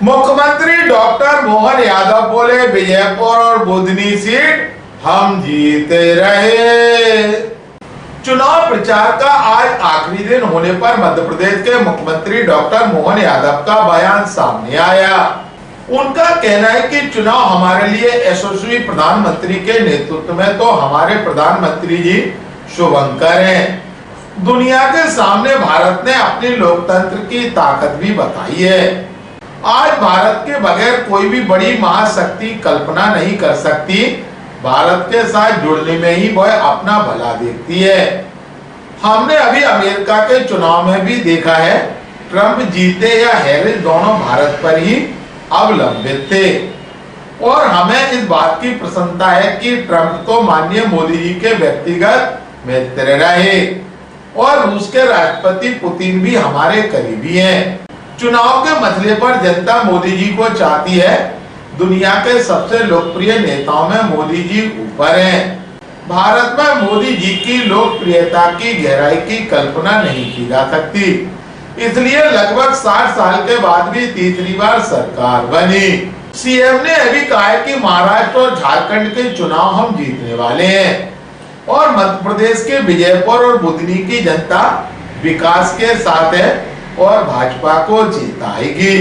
मुख्यमंत्री डॉक्टर मोहन यादव बोले, विजयपुर और बुधनी सीट हम जीते रहे। चुनाव प्रचार का आज आखिरी दिन होने पर मध्य प्रदेश के मुख्यमंत्री डॉक्टर मोहन यादव का बयान सामने आया। उनका कहना है कि चुनाव हमारे लिए यशस्वी प्रधानमंत्री के नेतृत्व में तो हमारे प्रधानमंत्री जी शुभंकर हैं। दुनिया के सामने भारत ने अपनी लोकतंत्र की ताकत भी बताई है। आज भारत के बगैर कोई भी बड़ी महाशक्ति कल्पना नहीं कर सकती। भारत के साथ जुड़ने में ही वह अपना भला देखती है। हमने अभी अमेरिका के चुनाव में भी देखा है, ट्रंप जीते या हैरिस दोनों भारत पर ही अवलंबित थे। और हमें इस बात की प्रसन्नता है कि ट्रंप तो माननीय मोदी जी के व्यक्तिगत मित्र रहे और रूस के राष्ट्रपति पुतिन भी हमारे करीबी हैं। चुनाव के मसले पर जनता मोदी जी को चाहती है। दुनिया के सबसे लोकप्रिय नेताओं में मोदी जी ऊपर हैं। भारत में मोदी जी की लोकप्रियता की गहराई की कल्पना नहीं की जा सकती। इसलिए लगभग 60 साल के बाद भी तीसरी बार सरकार बनी। सीएम ने अभी कहा है कि महाराष्ट्र और झारखंड के चुनाव हम जीतने वाले हैं और मध्य प्रदेश के विजयपुर और बुधनी की जनता विकास के साथ है और भाजपा को जिताएगी।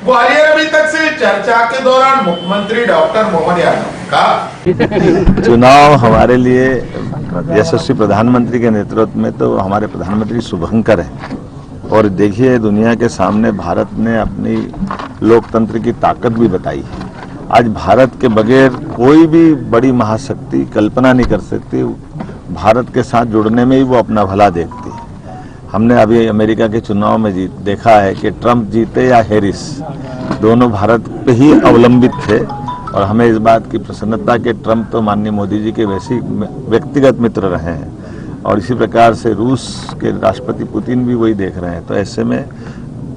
ग्वालियर अभी तक से चर्चा के दौरान मुख्यमंत्री डॉक्टर मोहन यादव का चुनाव हमारे लिए यशस्वी प्रधानमंत्री के नेतृत्व में तो हमारे प्रधानमंत्री शुभंकर है। और देखिए, दुनिया के सामने भारत ने अपनी लोकतंत्र की ताकत भी बताई है। आज भारत के बगैर कोई भी बड़ी महाशक्ति कल्पना नहीं कर सकती। भारत के साथ जुड़ने में ही वो अपना भला देखती है। हमने अभी अमेरिका के चुनाव में देखा है कि ट्रंप जीते या हैरिस दोनों भारत पे ही अवलंबित थे। और हमें इस बात की प्रसन्नता कि ट्रंप तो माननीय मोदी जी के वैसे व्यक्तिगत मित्र रहे हैं और इसी प्रकार से रूस के राष्ट्रपति पुतिन भी वही देख रहे हैं। तो ऐसे में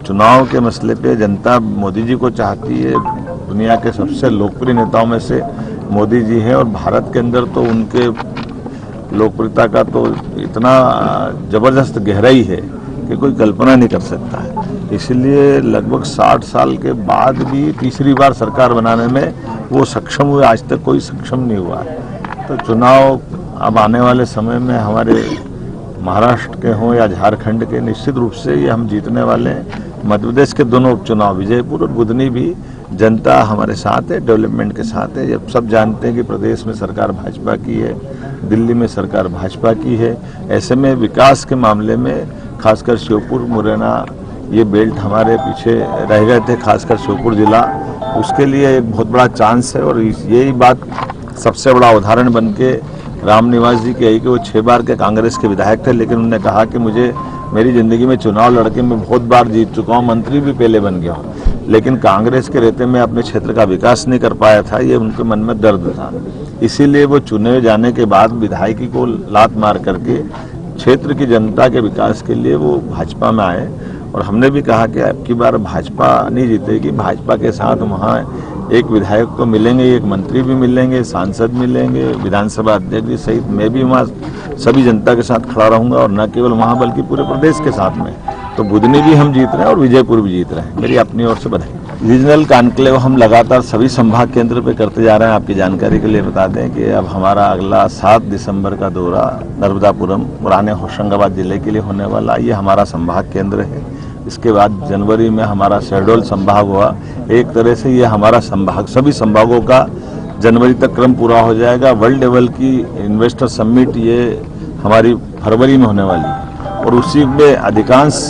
चुनाव के मसले पे जनता मोदी जी को चाहती है। दुनिया के सबसे लोकप्रिय नेताओं में से मोदी जी हैं और भारत के अंदर तो उनके लोकप्रियता का तो इतना जबरदस्त गहराई है कि कोई कल्पना नहीं कर सकता है। इसलिए लगभग 60 साल के बाद भी तीसरी बार सरकार बनाने में वो सक्षम हुए। आज तक कोई सक्षम नहीं हुआ है। तो चुनाव अब आने वाले समय में हमारे महाराष्ट्र के हों या झारखंड के, निश्चित रूप से ये हम जीतने वाले हैं। मध्य प्रदेश के दोनों उपचुनाव विजयपुर और बुधनी भी जनता हमारे साथ है, डेवलपमेंट के साथ है। जब सब जानते हैं कि प्रदेश में सरकार भाजपा की है, दिल्ली में सरकार भाजपा की है। ऐसे में विकास के मामले में खासकर श्योपुर मुरैना ये बेल्ट हमारे पीछे रह गए थे, खासकर श्योपुर जिला। उसके लिए एक बहुत बड़ा चांस है और यही बात सबसे बड़ा उदाहरण बन के राम निवास जी की आई कि वो 6 बार के कांग्रेस के विधायक थे, लेकिन उन्होंने कहा कि मुझे मेरी ज़िंदगी में चुनाव लड़के मैं बहुत बार जीत चुका हूँ, मंत्री भी पहले बन गया हूँ, लेकिन कांग्रेस के रहते में अपने क्षेत्र का विकास नहीं कर पाया था। ये उनके मन में दर्द था। इसीलिए वो चुने जाने के बाद विधायकी को लात मार करके क्षेत्र की जनता के विकास के लिए वो भाजपा में आए। और हमने भी कहा कि अब की बार भाजपा नहीं जीतेगी, भाजपा के साथ वहाँ एक विधायक तो मिलेंगे, एक मंत्री भी मिलेंगे, सांसद मिलेंगे, विधानसभा अध्यक्ष जी सहित मैं भी वहाँ सभी जनता के साथ खड़ा रहूँगा और न केवल वहाँ बल्कि पूरे प्रदेश के साथ में। तो बुधनी भी हम जीत रहे हैं और विजयपुर भी जीत रहे हैं। मेरी अपनी ओर से बधाई। रीजनल कॉन्क्लेव हम लगातार सभी संभाग केंद्र पे करते जा रहे हैं। आपकी जानकारी के लिए बता दें कि अब हमारा अगला 7 दिसंबर का दौरा नर्मदापुरम पुराने होशंगाबाद जिले के लिए होने वाला, ये हमारा संभाग केंद्र है। इसके बाद जनवरी में हमारा शहडोल संभाग हुआ। एक तरह से ये हमारा संभाग, सभी संभागों का जनवरी तक क्रम पूरा हो जाएगा। वर्ल्ड लेवल की इन्वेस्टर समिट ये हमारी फरवरी में होने वाली है और उसी में अधिकांश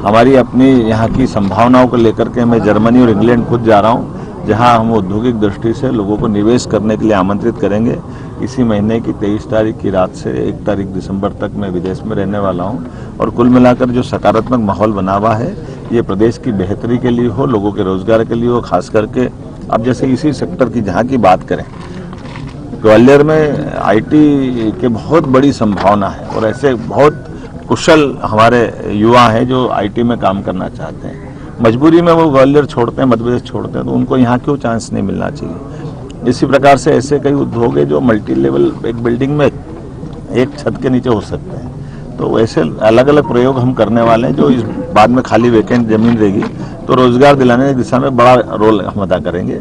हमारी अपनी यहाँ की संभावनाओं को लेकर के मैं जर्मनी और इंग्लैंड खुद जा रहा हूँ, जहाँ हम औद्योगिक दृष्टि से लोगों को निवेश करने के लिए आमंत्रित करेंगे। इसी महीने की 23 तारीख की रात से 1 तारीख दिसंबर तक मैं विदेश में रहने वाला हूँ। और कुल मिलाकर जो सकारात्मक माहौल बना हुआ है, ये प्रदेश की बेहतरी के लिए हो, लोगों के रोजगार के लिए हो। खास करके अब जैसे इसी सेक्टर की जहाँ की बात करें, ग्वालियर में आईटी के बहुत बड़ी संभावना है और ऐसे बहुत कुशल हमारे युवा हैं जो आईटी में काम करना चाहते हैं। मजबूरी में वो ग्वालियर छोड़ते हैं, मध्य प्रदेश छोड़ते हैं, तो उनको यहाँ क्यों चांस नहीं मिलना चाहिए। इसी प्रकार से ऐसे कई उद्योग है जो मल्टी लेवल एक बिल्डिंग में एक छत के नीचे हो सकते हैं। तो तो वैसे अलग अलग प्रयोग हम करने वाले हैं, जो इस बाद में खाली वैकेंट जमीन रहेगी तो रोजगार दिलाने की दिशा में बड़ा रोल हम अदा करेंगे।